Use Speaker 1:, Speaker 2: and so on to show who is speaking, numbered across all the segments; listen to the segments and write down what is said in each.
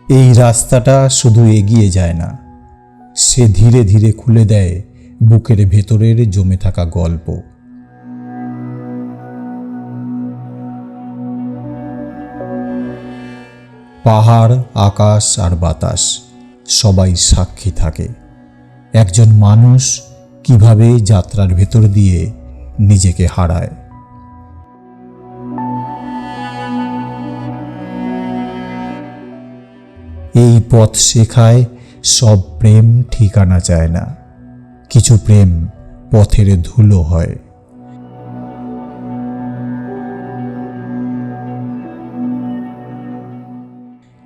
Speaker 1: এই রাস্তাটা শুধু এগিয়ে যায় না, সে ধীরে ধীরে খুলে দেয় বুকের ভেতরের জমে থাকা গল্প। পাহাড়, আকাশ আর বাতাস সবাই সাক্ষী থাকে একজন মানুষ কিভাবে যাত্রার ভেতর দিয়ে নিজেকে হারায়। এই পথ শেখায় সব প্রেম ঠিকানা চায় না, কিছু প্রেম পথের ধুলো হয়।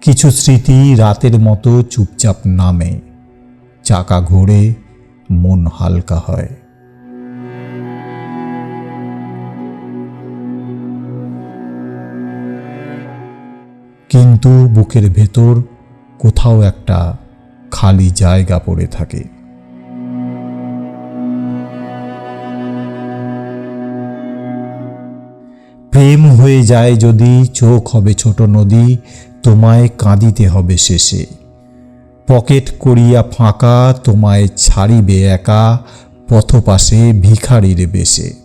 Speaker 1: কিছু স্মৃতি রাতের মতো চুপচাপ নামে, চাকা ঘোরে, মন হালকা হয়। কিন্তু বুকের ভেতর কোথাও একটা খালি জায়গা পড়ে থাকে। প্রেম হয়ে যায় যদি চোখ হবে ছোট নদী, তোমায় কাঁদিতে হবে শেষে। পকেট করিয়া ফাঁকা তোমায় ছাড়িবে একা, পথপাশে ভিখারির বেশে।